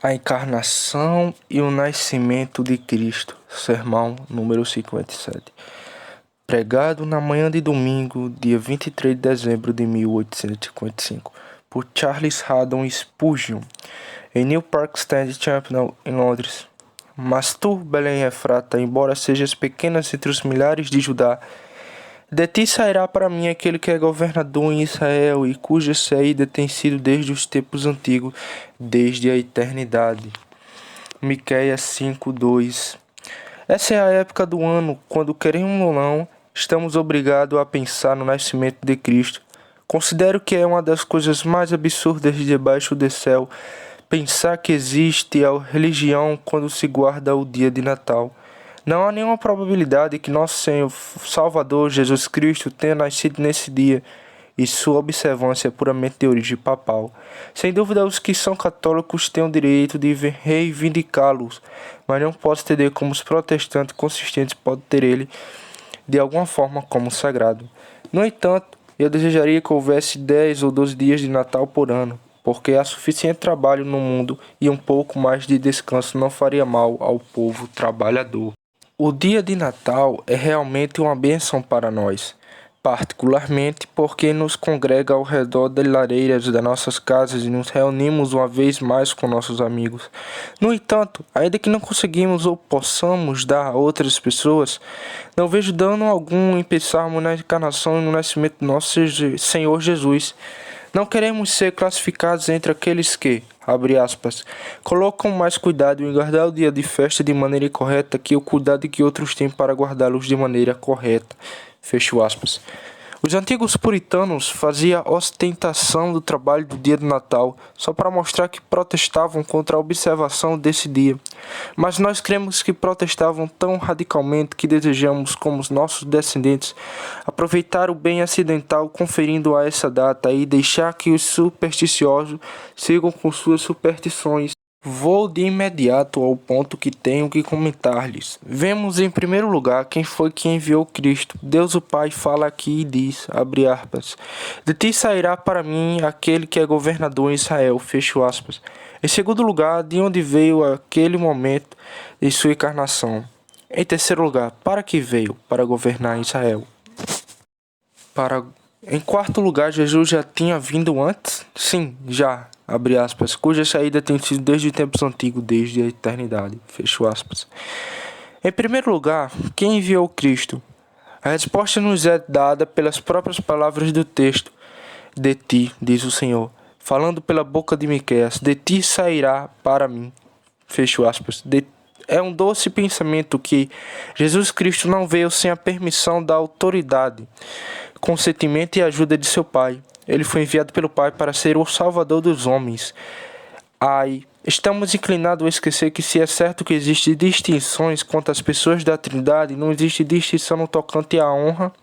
A encarnação e o nascimento de Cristo, sermão número 57. Pregado na manhã de domingo, dia 23 de dezembro de 1855, por Charles Haddon Spurgeon, em New Park Stand Chapel, em Londres. Mas tu, Belém Efrata, embora sejas pequenas entre os milhares de Judá, de ti sairá para mim aquele que é governador em Israel e cuja saída tem sido desde os tempos antigos, desde a eternidade. Miqueias 5:2. Essa é a época do ano quando, queremos ou não, estamos obrigados a pensar no nascimento de Cristo. Considero que é uma das coisas mais absurdas debaixo do céu pensar que existe a religião quando se guarda o dia de Natal. Não há nenhuma probabilidade que nosso Senhor Salvador Jesus Cristo tenha nascido nesse dia, e sua observância é puramente de origem papal. Sem dúvida, os que são católicos têm o direito de reivindicá-los, mas não posso entender como os protestantes consistentes podem ter ele de alguma forma como sagrado. No entanto, eu desejaria que houvesse 10 ou 12 dias de Natal por ano, porque há suficiente trabalho no mundo e um pouco mais de descanso não faria mal ao povo trabalhador. O dia de Natal é realmente uma bênção para nós, particularmente porque nos congrega ao redor das lareiras das nossas casas e nos reunimos uma vez mais com nossos amigos. No entanto, ainda que não conseguimos ou possamos dar a outras pessoas, não vejo dano algum em pensarmos na encarnação e no nascimento do nosso Senhor Jesus. Não queremos ser classificados entre aqueles que, abre aspas, colocam mais cuidado em guardar o dia de festa de maneira correta que o cuidado que outros têm para guardá-los de maneira correta, fecho aspas. Os antigos puritanos faziam ostentação do trabalho do dia do Natal, só para mostrar que protestavam contra a observação desse dia. Mas nós cremos que protestavam tão radicalmente que desejamos, como os nossos descendentes, aproveitar o bem acidental conferindo a essa data e deixar que os supersticiosos sigam com suas superstições. Vou de imediato ao ponto que tenho que comentar-lhes. Vemos em primeiro lugar quem foi que enviou Cristo. Deus o Pai fala aqui e diz, abre aspas, de ti sairá para mim aquele que é governador em Israel, fecho aspas. Em segundo lugar, de onde veio aquele momento de sua encarnação. Em terceiro lugar, para que veio? Para governar Israel. Em quarto lugar, Jesus já tinha vindo antes? Sim, já, abre aspas, cuja saída tem sido desde tempos antigos, desde a eternidade, fecho aspas. Em primeiro lugar, quem enviou Cristo? A resposta nos é dada pelas próprias palavras do texto. De ti, diz o Senhor, falando pela boca de Miqueias, de ti sairá para mim, fecho aspas. É um doce pensamento que Jesus Cristo não veio sem a permissão da autoridade, consentimento e ajuda de seu Pai. Ele foi enviado pelo Pai para ser o Salvador dos homens. Estamos inclinados a esquecer que se é certo que existem distinções quanto às pessoas da Trindade, não existe distinção no tocante à honra,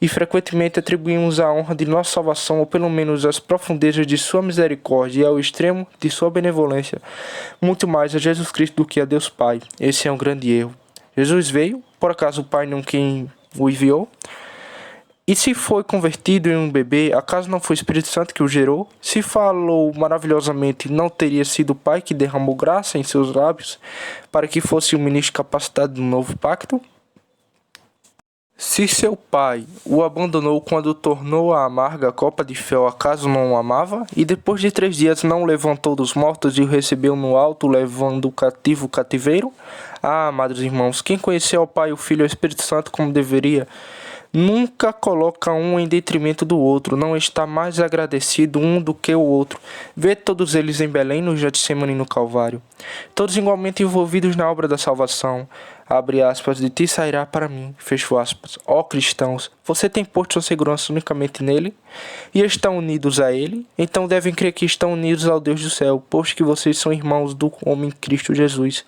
e frequentemente atribuímos a honra de nossa salvação, ou pelo menos as profundezas de sua misericórdia e ao extremo de sua benevolência, muito mais a Jesus Cristo do que a Deus Pai. Esse é um grande erro. Jesus veio, por acaso o Pai não quem o enviou? E se foi convertido em um bebê, acaso não foi o Espírito Santo que o gerou? Se falou maravilhosamente, não teria sido o Pai que derramou graça em seus lábios para que fosse o ministro capacitado do novo pacto? Se seu pai o abandonou quando tornou a amarga copa de fel, acaso não o amava? E depois de 3 dias não o levantou dos mortos e o recebeu no alto, levando o cativo o cativeiro? Ah, amados irmãos, quem conheceu ao Pai, o Filho e o Espírito Santo como deveria, nunca coloca um em detrimento do outro, não está mais agradecido um do que o outro. Vê todos eles em Belém, no Getsemane e no Calvário, todos igualmente envolvidos na obra da salvação. Abre aspas, de ti sairá para mim, fecho aspas. Ó cristãos, você tem posto sua segurança unicamente nele e estão unidos a ele? Então devem crer que estão unidos ao Deus do céu, posto que vocês são irmãos do homem Cristo Jesus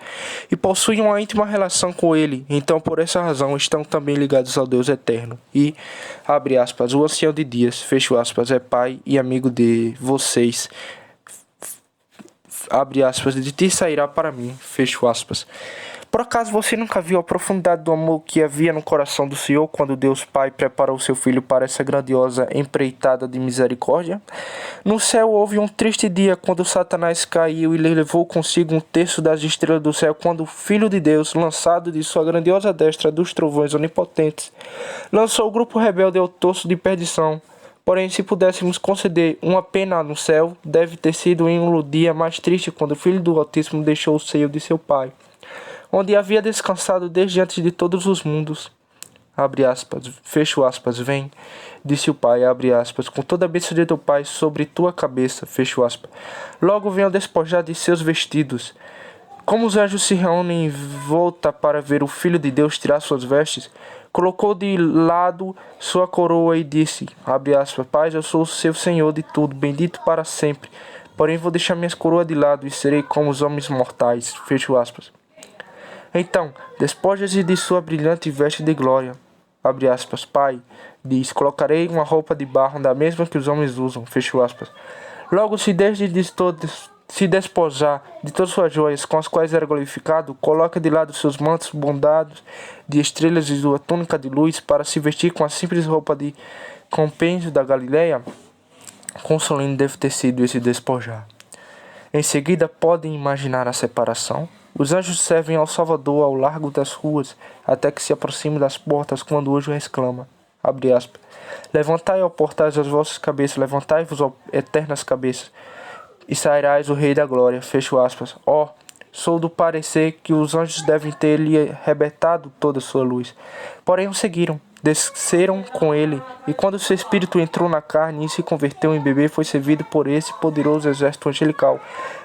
e possuem uma íntima relação com ele. Então por essa razão estão também ligados ao Deus eterno. E, abre aspas, o ancião de dias, fecho aspas, é pai e amigo de vocês. Abre aspas, de ti sairá para mim, fecho aspas. Por acaso você nunca viu a profundidade do amor que havia no coração do Senhor quando Deus Pai preparou seu Filho para essa grandiosa empreitada de misericórdia? No céu houve um triste dia quando Satanás caiu e levou consigo um terço das estrelas do céu, quando o Filho de Deus, lançado de sua grandiosa destra dos trovões onipotentes, lançou o grupo rebelde ao torso de perdição. Porém, se pudéssemos conceder uma pena no céu, deve ter sido em um dia mais triste quando o Filho do Altíssimo deixou o seio de seu Pai, onde havia descansado desde antes de todos os mundos. Abre aspas, fecho aspas, vem, disse o Pai, abre aspas, com toda a bênção de teu Pai sobre tua cabeça, fecho aspas. Logo venham despojar de seus vestidos. Como os anjos se reúnem em volta para ver o Filho de Deus tirar suas vestes, colocou de lado sua coroa e disse, abre aspas, Pai, eu sou o seu Senhor de tudo, bendito para sempre. Porém vou deixar minhas coroas de lado e serei como os homens mortais, fecho aspas. Então, despoja-se de sua brilhante veste de glória. Abre aspas, Pai, diz, colocarei uma roupa de barro da mesma que os homens usam. Fecho aspas. Logo, se se despojar de todas suas joias com as quais era glorificado, coloca de lado seus mantos bondados de estrelas e sua túnica de luz para se vestir com a simples roupa de compêndio da Galileia. Quão solene deve ter sido esse despojar. Em seguida, podem imaginar a separação. Os anjos servem ao Salvador ao largo das ruas, até que se aproxime das portas, quando o anjo exclama, abre aspas, levantai, ó portais, as vossas cabeças, levantai-vos, ó eternas cabeças, e sairás o Rei da Glória, fecho aspas. Ó, sou do parecer que os anjos devem ter lhe arrebentado toda a sua luz. Porém o seguiram, desceram com ele, e quando seu espírito entrou na carne e se converteu em bebê, foi servido por esse poderoso exército angelical.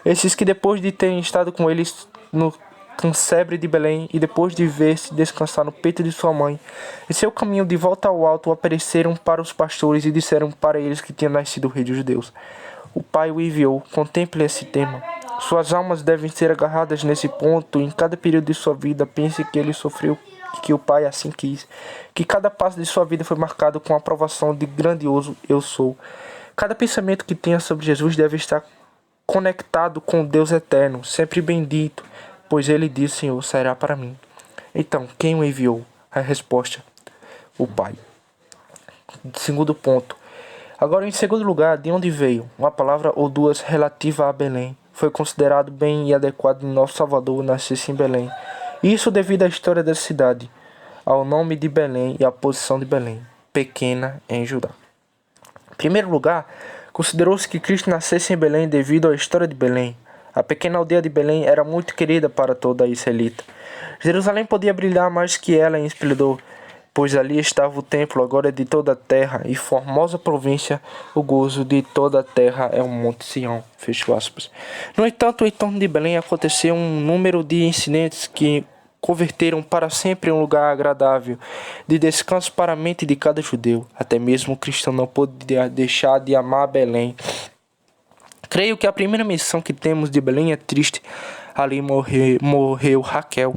Esses que depois de terem estado com eles no cansebre de Belém e depois de ver-se descansar no peito de sua mãe, em seu caminho de volta ao alto apareceram para os pastores e disseram para eles que tinha nascido o rei dos judeus. O Pai o enviou, contemple esse tema. Suas almas devem ser agarradas nesse ponto. Em cada período de sua vida, pense que ele sofreu, que o Pai assim quis, que cada passo de sua vida foi marcado com a aprovação de grandioso eu sou. Cada pensamento que tenha sobre Jesus deve estar conectado com Deus eterno, sempre bendito, pois ele disse, Senhor, será para mim. Então, quem o enviou? A resposta, o Pai. Segundo ponto. Agora, em segundo lugar, de onde veio? Uma palavra ou duas relativa a Belém. Foi considerado bem e adequado em nosso Salvador nascesse em Belém. Isso devido à história da cidade, ao nome de Belém e à posição de Belém, pequena em Judá. Em primeiro lugar, considerou-se que Cristo nascesse em Belém devido à história de Belém. A pequena aldeia de Belém era muito querida para toda a israelita. Jerusalém podia brilhar mais que ela em esplendor, pois ali estava o templo, agora de toda a terra, e formosa província, o gozo de toda a terra é o Monte Sião. Fecho aspas. No entanto, em torno de Belém aconteceu um número de incidentes que converteram para sempre um lugar agradável, de descanso para a mente de cada judeu. Até mesmo o cristão não podia deixar de amar Belém. Creio que a primeira menção que temos de Belém é triste. Ali morreu Raquel.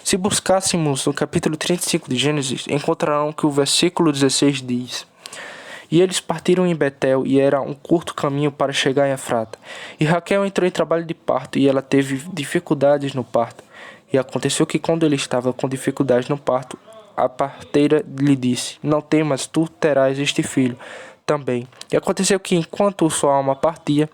Se buscássemos no capítulo 35 de Gênesis, encontrarão que o versículo 16 diz: E eles partiram em Betel, e era um curto caminho para chegar em Efrata. E Raquel entrou em trabalho de parto, e ela teve dificuldades no parto. E aconteceu que quando ele estava com dificuldades no parto, a parteira lhe disse: Não temas, tu terás este filho também. E aconteceu que enquanto sua alma partia,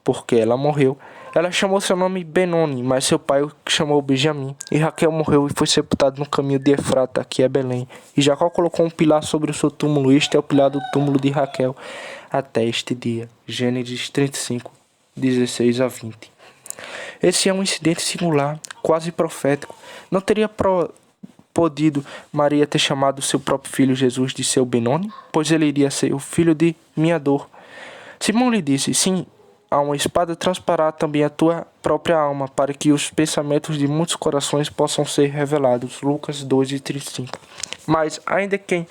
porque ela morreu, ela chamou seu nome Benoni, mas seu pai o chamou Benjamim. E Raquel morreu e foi sepultada no caminho de Efrata, que é Belém. E Jacó colocou um pilar sobre o seu túmulo. Este é o pilar do túmulo de Raquel até este dia. Gênesis 35, 16 a 20. Esse é um incidente singular, quase profético. Não teria podido Maria ter chamado seu próprio filho Jesus de seu Benoni? Pois ele iria ser o filho de minha dor. Simão lhe disse: Sim, há uma espada transparar também a tua própria alma, para que os pensamentos de muitos corações possam ser revelados. Lucas 2:35. Mas, ainda quem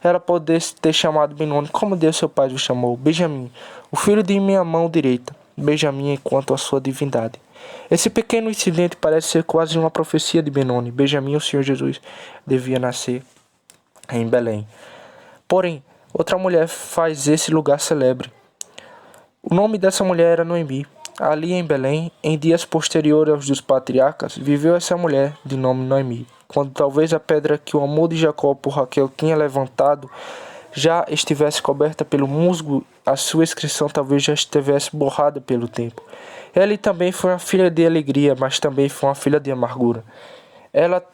ela pudesse ter chamado Benoni, como Deus seu pai o chamou? Benjamim, o filho de minha mão direita. Benjamim enquanto a sua divindade. Esse pequeno incidente parece ser quase uma profecia de Benoni. Benjamim, o Senhor Jesus, devia nascer em Belém. Porém, outra mulher faz esse lugar celebre. O nome dessa mulher era Noemi. Ali em Belém, em dias posteriores aos dos patriarcas, viveu essa mulher de nome Noemi, quando talvez a pedra que o amor de Jacó por Raquel tinha levantado já estivesse coberta pelo musgo, a sua inscrição talvez já estivesse borrada pelo tempo. Ela também foi uma filha de alegria, mas também foi uma filha de amargura. Ela,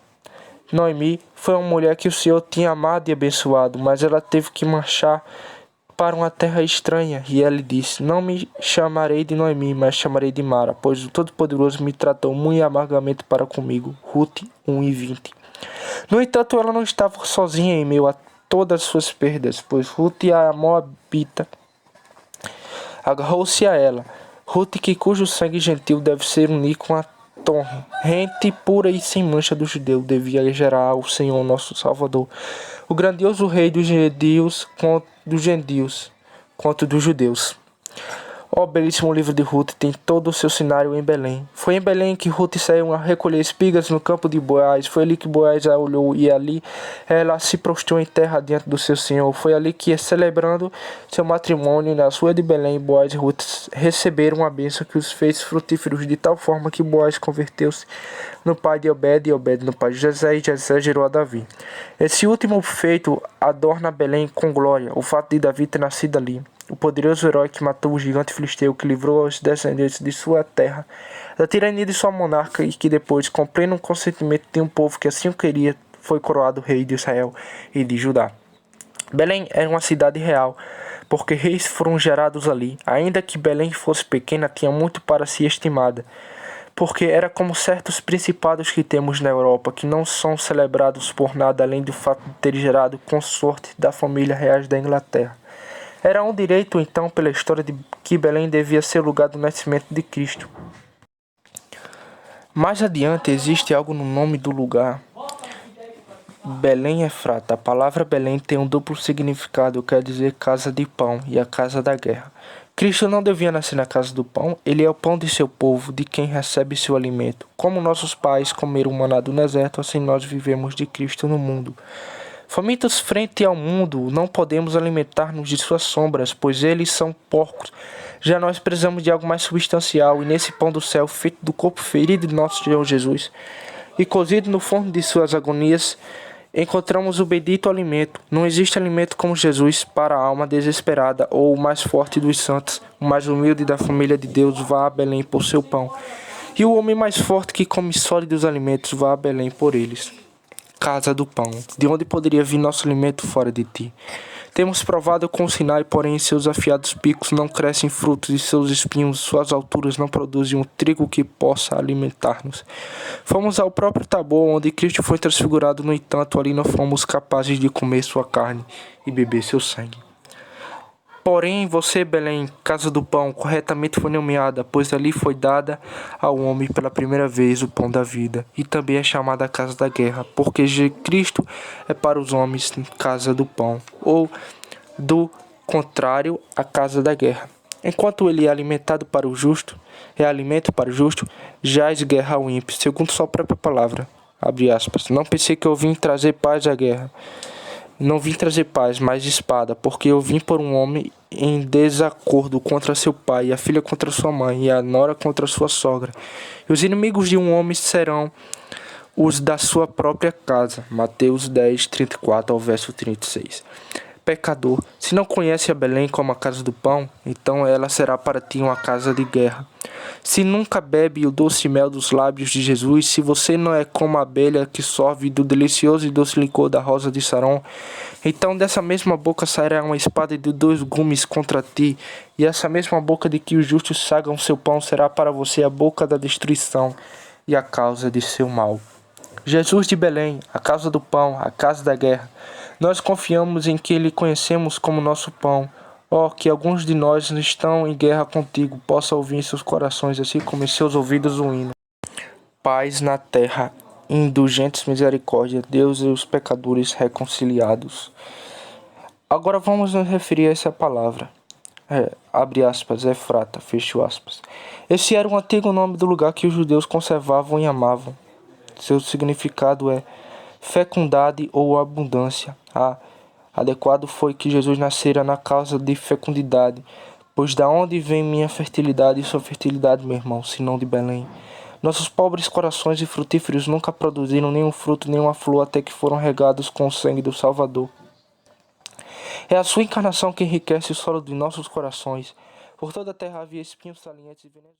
Noemi, foi uma mulher que o Senhor tinha amado e abençoado, mas ela teve que marchar para uma terra estranha, e ela disse: Não me chamarei de Noemi, mas chamarei de Mara, pois o Todo-Poderoso me tratou muito amargamente para comigo. Rute 1:20. No entanto, ela não estava sozinha em meio a todas as suas perdas, pois Ruth, a Moabita, agarrou-se a ela. Ruth, cujo sangue gentil deve ser unir com a torrente pura e sem mancha do judeu, devia gerar ao Senhor nosso Salvador, o grandioso rei dos gentios quanto dos judeus. O belíssimo livro de Ruth tem todo o seu cenário em Belém. Foi em Belém que Ruth saiu a recolher espigas no campo de Boaz. Foi ali que Boaz a olhou e ali ela se prostrou em terra diante do seu senhor. Foi ali que, celebrando seu matrimônio na rua de Belém, Boaz e Ruth receberam uma bênção que os fez frutíferos de tal forma que Boaz converteu-se no pai de Obed e Obed no pai de Jessé e Jessé gerou a Davi. Esse último feito adorna Belém com glória, o fato de Davi ter nascido ali. O poderoso herói que matou o gigante filisteu, que livrou os descendentes de sua terra da tirania de sua monarca e que depois, com pleno consentimento de um povo que assim o queria, foi coroado rei de Israel e de Judá. Belém era uma cidade real, porque reis foram gerados ali. Ainda que Belém fosse pequena, tinha muito para si estimada, porque era como certos principados que temos na Europa, que não são celebrados por nada além do fato de ter gerado consorte da família reais da Inglaterra. Era um direito, então, pela história de que Belém devia ser o lugar do nascimento de Cristo. Mais adiante, existe algo no nome do lugar. Belém Efrata. A palavra Belém tem um duplo significado, quer dizer casa de pão e a casa da guerra. Cristo não devia nascer na casa do pão, ele é o pão de seu povo, de quem recebe seu alimento. Como nossos pais comeram maná do deserto, assim nós vivemos de Cristo no mundo. Famintos frente ao mundo, não podemos alimentar-nos de suas sombras, pois eles são porcos. Já nós precisamos de algo mais substancial, e nesse pão do céu, feito do corpo ferido de nosso Senhor Jesus, e cozido no forno de suas agonias, encontramos o bendito alimento. Não existe alimento como Jesus para a alma desesperada, ou o mais forte dos santos, o mais humilde da família de Deus, vá a Belém por seu pão. E o homem mais forte que come sólidos alimentos, vá a Belém por eles. Casa do pão, de onde poderia vir nosso alimento fora de ti? Temos provado com o Sinai, porém em seus afiados picos não crescem frutos e seus espinhos, suas alturas não produzem um trigo que possa alimentar-nos. Fomos ao próprio Tabor, onde Cristo foi transfigurado, no entanto ali não fomos capazes de comer sua carne e beber seu sangue. Porém, você, Belém, casa do pão, corretamente foi nomeada, pois ali foi dada ao homem pela primeira vez o pão da vida, e também é chamada a casa da guerra, porque Cristo é para os homens casa do pão, ou, do contrário, a casa da guerra. Enquanto ele é alimentado para o justo, é alimento para o justo, jaz guerra ao ímpio, segundo sua própria palavra. Abre aspas. Não pensei que eu vim trazer paz à guerra. Não vim trazer paz, mas espada, porque eu vim por um homem em desacordo contra seu pai, e a filha contra sua mãe, e a nora contra sua sogra. E os inimigos de um homem serão os da sua própria casa. Mateus 10, 34 ao verso 36. Pecador, se não conhece a Belém como a casa do pão, então ela será para ti uma casa de guerra. Se nunca bebe o doce mel dos lábios de Jesus, se você não é como a abelha que sorve do delicioso e doce licor da rosa de Saron, então dessa mesma boca sairá uma espada de 2 gumes contra ti, e essa mesma boca de que os justos sagam seu pão será para você a boca da destruição e a causa de seu mal. Jesus de Belém, a casa do pão, a casa da guerra, nós confiamos em que Ele conhecemos como nosso pão. Ó, que alguns de nós estão em guerra contigo, possam ouvir em seus corações, assim como em seus ouvidos o hino. Paz na terra, indulgentes misericórdia, Deus e os pecadores reconciliados. Agora vamos nos referir a essa palavra. Abre aspas, Efrata, fecho aspas. Esse era o antigo nome do lugar que os judeus conservavam e amavam. Seu significado é fecundade ou abundância. Adequado foi que Jesus nascera na causa de fecundidade, Pois da onde vem minha fertilidade e sua fertilidade, meu irmão, senão de Belém? Nossos pobres corações e frutíferos nunca produziram nenhum fruto, nenhuma flor, até que foram regados com o sangue do Salvador. É a sua encarnação que enriquece o solo de nossos corações. Por toda a terra havia espinhos salientes e venenos.